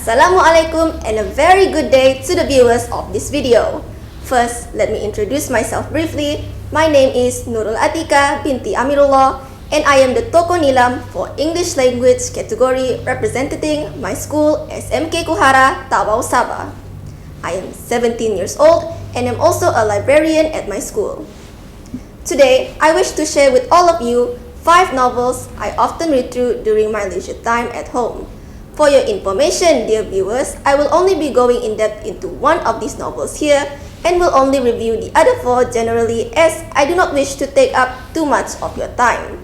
Assalamualaikum and a very good day to the viewers of this video. First, let me introduce myself briefly. My name is Nurul Atika binti Amirullah and I am the Tokoh NILAM for English Language category representing my school SMK Kuhara Tawau, Sabah. I am 17 years old and am also a librarian at my school. Today, I wish to share with all of you 5 novels I often read through during my leisure time at home. For your information, dear viewers, I will only be going in depth into one of these novels here and will only review the other 4 generally as I do not wish to take up too much of your time.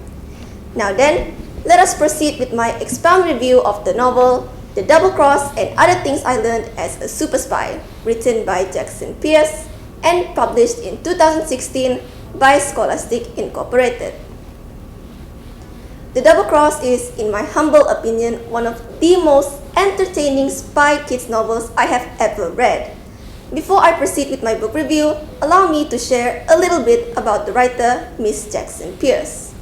Now then, let us proceed with my expound review of the novel, The Double Cross and Other Things I Learned as a Super Spy, written by Jackson Pearce and published in 2016 by Scholastic Incorporated. The Double Cross is, in my humble opinion, one of the most entertaining spy kids novels I have ever read. Before I proceed with my book review, allow me to share a little bit about the writer, Miss Jackson Pearce.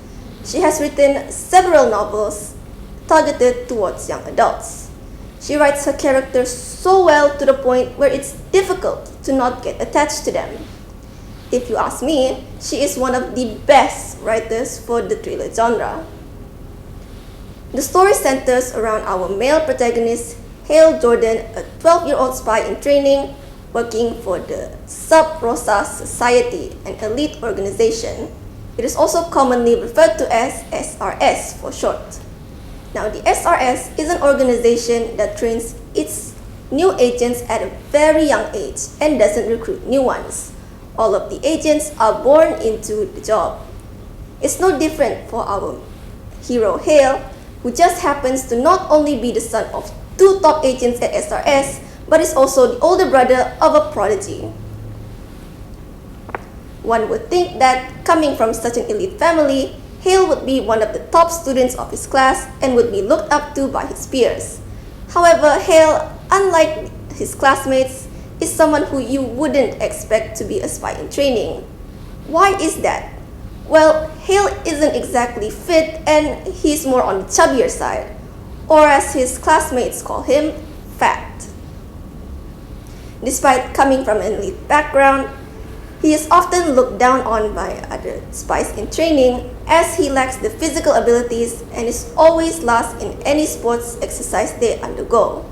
She has written several novels targeted towards young adults. She writes her characters so well to the point where it's difficult to not get attached to them. If you ask me, she is one of the best writers for the thriller genre. The story centers around our male protagonist, Hale Jordan, a 12-year-old spy in training, working for the Sub Rosa Society, an elite organization. It is also commonly referred to as SRS for short. Now, the SRS is an organization that trains its new agents at a very young age and doesn't recruit new ones. All of the agents are born into the job. It's no different for our hero Hale, who just happens to not only be the son of 2 top agents at SRS, but is also the older brother of a prodigy. One would think that, coming from such an elite family, Hale would be one of the top students of his class and would be looked up to by his peers. However, Hale, unlike his classmates, is someone who you wouldn't expect to be a spy in training. Why is that? Well, Hale isn't exactly fit and he's more on the chubbier side, or as his classmates call him, fat. Despite coming from an elite background, he is often looked down on by other spies in training as he lacks the physical abilities and is always last in any sports exercise they undergo.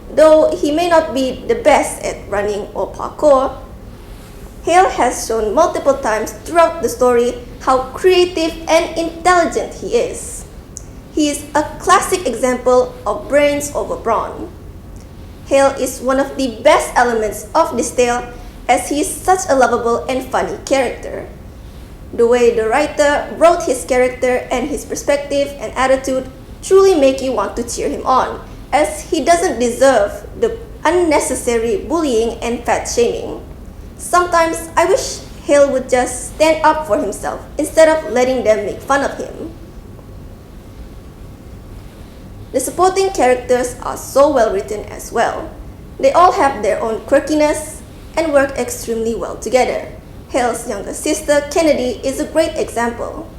Though he may not be the best at running or parkour, Hale has shown multiple times throughout the story how creative and intelligent he is. He is a classic example of brains over brawn. Hale is one of the best elements of this tale as he is such a lovable and funny character. The way the writer wrote his character and his perspective and attitude truly make you want to cheer him on, as he doesn't deserve the unnecessary bullying and fat shaming. Sometimes I wish Hale would just stand up for himself instead of letting them make fun of him. The supporting characters are so well written as well. They all have their own quirkiness and work extremely well together. Hale's younger sister, Kennedy, is a great example.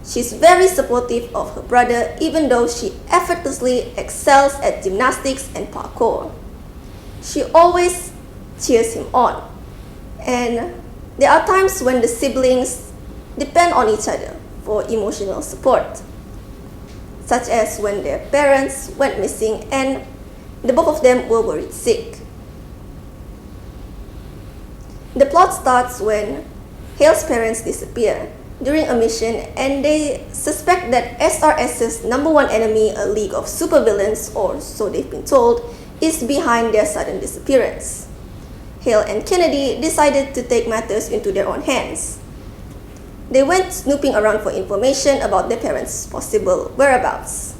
She's very supportive of her brother even though she effortlessly excels at gymnastics and parkour. She always cheers him on. And there are times when the siblings depend on each other for emotional support, such as when their parents went missing and the both of them were worried sick. The plot starts when Hale's parents disappear during a mission and they suspect that SRS's #1 enemy, a league of supervillains, or so they've been told, is behind their sudden disappearance. Hale and Kennedy decided to take matters into their own hands. They went snooping around for information about their parents' possible whereabouts.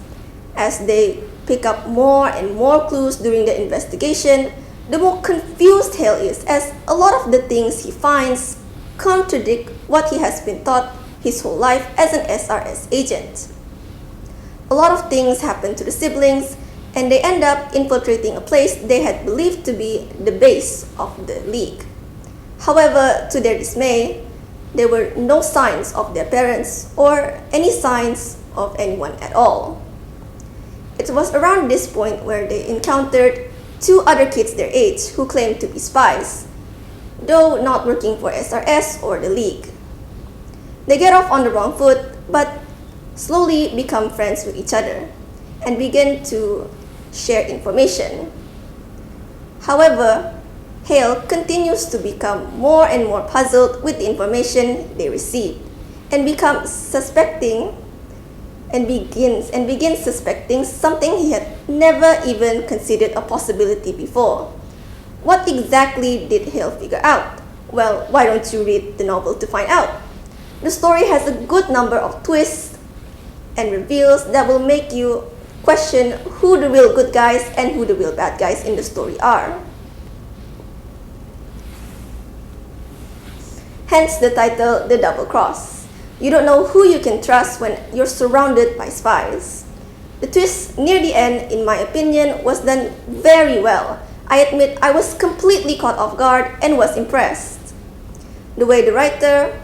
As they pick up more and more clues during the investigation, the more confused Hale is, as a lot of the things he finds contradict what he has been taught his whole life as an SRS agent. A lot of things happen to the siblings, and they end up infiltrating a place they had believed to be the base of the league. However, to their dismay, there were no signs of their parents or any signs of anyone at all. It was around this point where they encountered two other kids their age who claimed to be spies, though not working for SRS or the League. They get off on the wrong foot, but slowly become friends with each other and begin to share information. However, Hale continues to become more and more puzzled with the information they received and begins suspecting something he had never even considered a possibility before. What exactly did Hale figure out? Well, why don't you read the novel to find out? The story has a good number of twists and reveals that will make you question who the real good guys and who the real bad guys in the story are. Hence the title, The Double Cross. You don't know who you can trust when you're surrounded by spies. The twist near the end, in my opinion, was done very well. I admit I was completely caught off guard and was impressed. The way the writer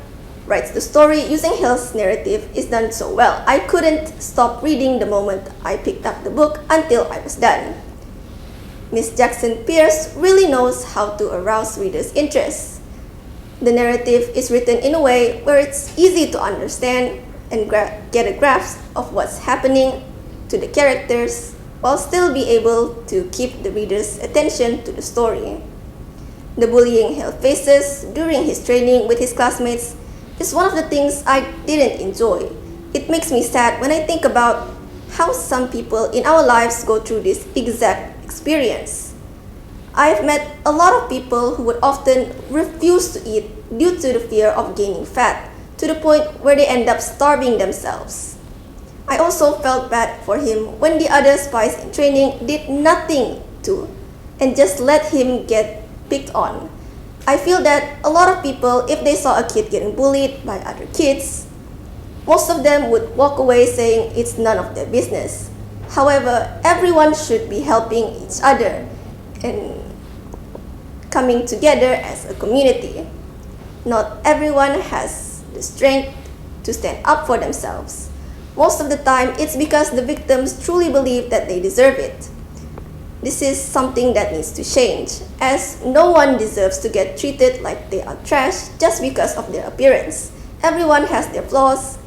writes the story using Hale's narrative is done so well. I couldn't stop reading the moment I picked up the book until I was done. Miss Jackson Pierce really knows how to arouse readers' interest. The narrative is written in a way where it's easy to understand and get a grasp of what's happening to the characters while still be able to keep the reader's attention to the story. The bullying Hale faces during his training with his classmates is one of the things I didn't enjoy. It makes me sad when I think about how some people in our lives go through this exact experience. I've met a lot of people who would often refuse to eat due to the fear of gaining fat, to the point where they end up starving themselves. I also felt bad for him when the other spies in training did nothing to and just let him get picked on. I feel that a lot of people, if they saw a kid getting bullied by other kids, most of them would walk away saying it's none of their business. However, everyone should be helping each other and coming together as a community. Not everyone has the strength to stand up for themselves. Most of the time, it's because the victims truly believe that they deserve it. This is something that needs to change, as no one deserves to get treated like they are trash just because of their appearance. Everyone has their flaws,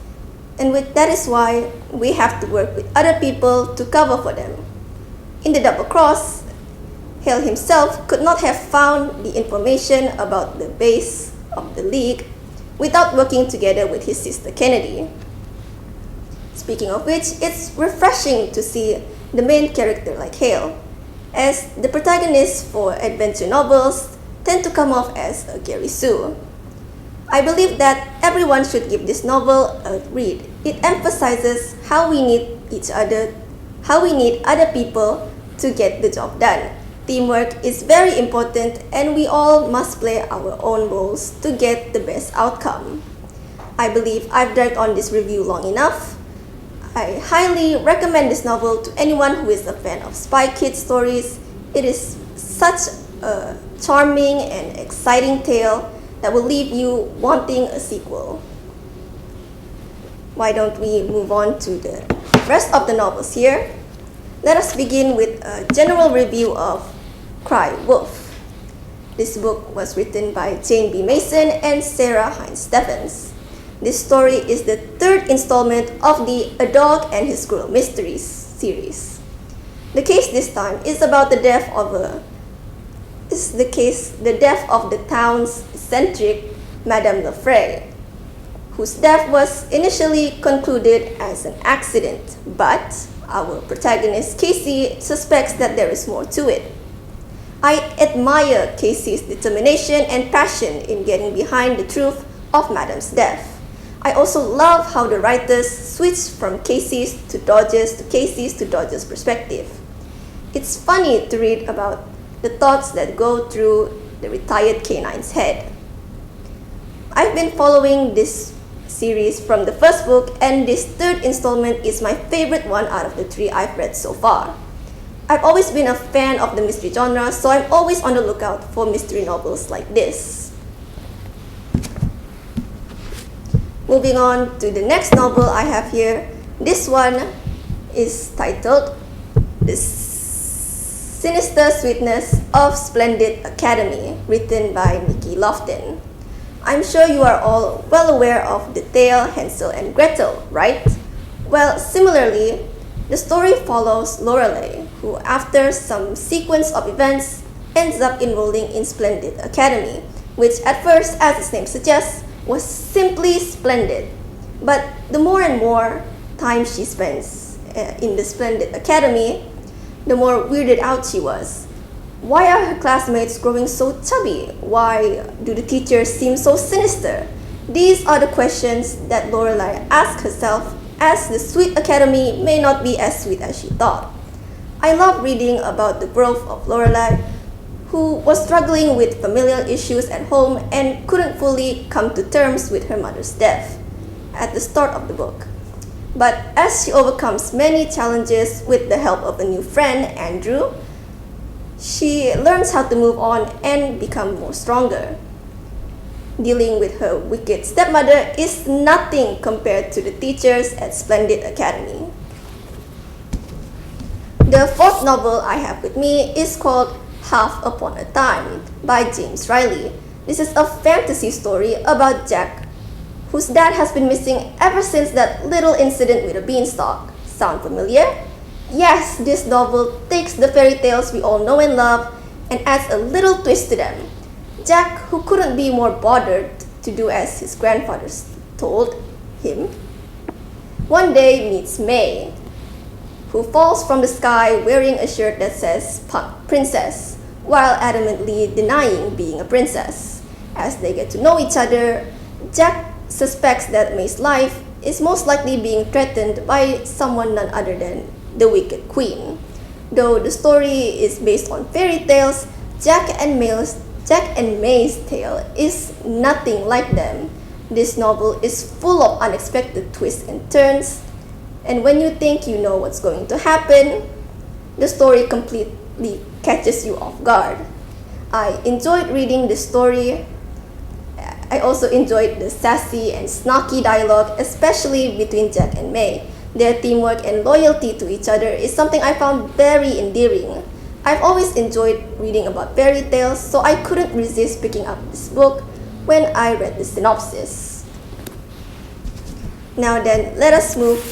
and that is why we have to work with other people to cover for them. In the Double Cross, Hale himself could not have found the information about the base of the League without working together with his sister Kennedy. Speaking of which, it's refreshing to see the main character like Hale, as the protagonists for adventure novels tend to come off as a Gary Sue. I believe that everyone should give this novel a read. It emphasizes how we need each other, how we need other people to get the job done. Teamwork is very important, and we all must play our own roles to get the best outcome. I believe I've dragged on this review long enough. I highly recommend this novel to anyone who is a fan of Spy Kids stories. It is such a charming and exciting tale that will leave you wanting a sequel. Why don't we move on to the rest of the novels here? Let us begin with a general review of Cry Wolf. This book was written by Jane B. Mason and Sarah Hines Stephens. This story is the third installment of the A Dog and His Squirrel Mysteries series. The case this time is about the death of the town's eccentric Madame Lefray, whose death was initially concluded as an accident, but our protagonist Casey suspects that there is more to it. I admire Casey's determination and passion in getting behind the truth of Madame's death. I also love how the writers switch from Casey's to Dodge's perspective. It's funny to read about the thoughts that go through the retired canine's head. I've been following this series from the first book, and this third installment is my favorite one out of the three I've read so far. I've always been a fan of the mystery genre, so I'm always on the lookout for mystery novels like this. Moving on to the next novel I have here. This one is titled The Sinister Sweetness of Splendid Academy, written by Nikki Lofton. I'm sure you are all well aware of the tale Hansel and Gretel, right? Well, similarly, the story follows Lorelei, who after some sequence of events ends up enrolling in Splendid Academy, which at first, as its name suggests, was simply splendid. But the more and more time she spends in the Splendid Academy, the more weirded out she was. Why are her classmates growing so chubby? Why do the teachers seem so sinister? These are the questions that Lorelei asked herself, as the sweet academy may not be as sweet as she thought. I love reading about the growth of Lorelei, who was struggling with familial issues at home and couldn't fully come to terms with her mother's death at the start of the book. But as she overcomes many challenges with the help of a new friend, Andrew, she learns how to move on and become more stronger. Dealing with her wicked stepmother is nothing compared to the teachers at Splendid Academy. The fourth novel I have with me is called Half Upon a Time by James Riley. This is a fantasy story about Jack, whose dad has been missing ever since that little incident with a beanstalk. Sound familiar? Yes, this novel takes the fairy tales we all know and love and adds a little twist to them. Jack, who couldn't be more bothered to do as his grandfather told him, one day meets May, who falls from the sky wearing a shirt that says princess, while adamantly denying being a princess. As they get to know each other, Jack suspects that May's life is most likely being threatened by someone none other than the Wicked Queen. Though the story is based on fairy tales, Jack and May's tale is nothing like them. This novel is full of unexpected twists and turns, and when you think you know what's going to happen, the story completely catches you off guard. I enjoyed reading this story. I also enjoyed the sassy and snarky dialogue, especially between Jack and May. Their teamwork and loyalty to each other is something I found very endearing. I've always enjoyed reading about fairy tales, so I couldn't resist picking up this book when I read the synopsis. Now then, let us move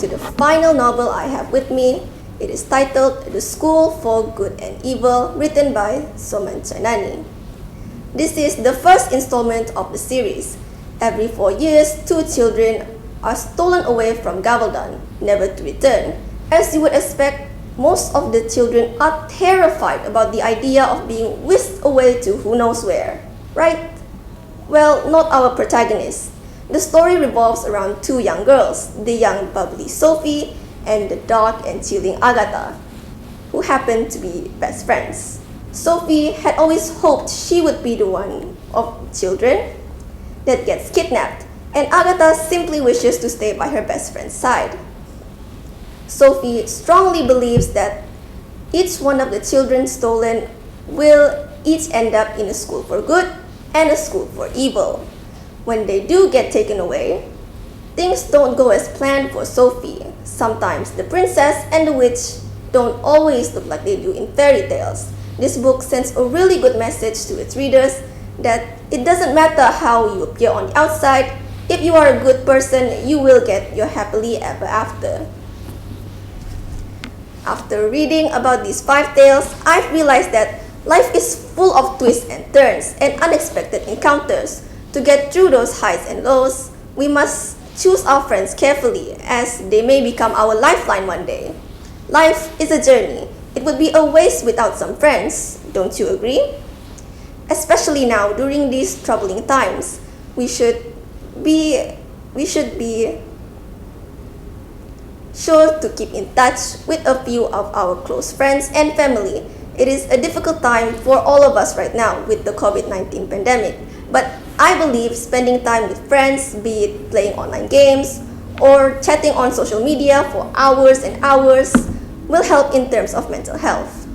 to the final novel I have with me. It is titled The School for Good and Evil, written by Soman Chainani. This is the first installment of the series. Every 4 years, 2 children are stolen away from Gavaldon, never to return. As you would expect, most of the children are terrified about the idea of being whisked away to who knows where, right? Well, not our protagonist. The story revolves around 2 young girls, the young bubbly Sophie and the dark and chilling Agatha, who happen to be best friends. Sophie had always hoped she would be the one of children that gets kidnapped, and Agatha simply wishes to stay by her best friend's side. Sophie strongly believes that each one of the children stolen will each end up in a school for good and a school for evil. When they do get taken away, things don't go as planned for Sophie. Sometimes the princess and the witch don't always look like they do in fairy tales. This book sends a really good message to its readers that it doesn't matter how you appear on the outside. If you are a good person, you will get your happily ever after. After reading about these 5 tales, I've realized that life is full of twists and turns and unexpected encounters. To get through those highs and lows, we must choose our friends carefully, as they may become our lifeline one day. Life is a journey. It would be a waste without some friends, don't you agree? Especially now, during these troubling times, we should be sure to keep in touch with a few of our close friends and family. It is a difficult time for all of us right now with the COVID-19 pandemic, but I believe spending time with friends, be it playing online games or chatting on social media for hours and hours, will help in terms of mental health.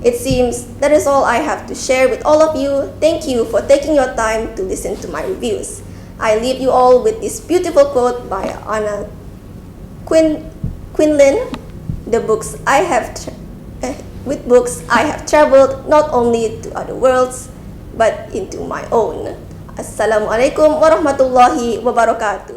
It seems that is all I have to share with all of you. Thank you for taking your time to listen to my reviews. I leave you all with this beautiful quote by Anna Quinlan. With books I have traveled not only to other worlds but into my own. Assalamualaikum warahmatullahi wabarakatuh.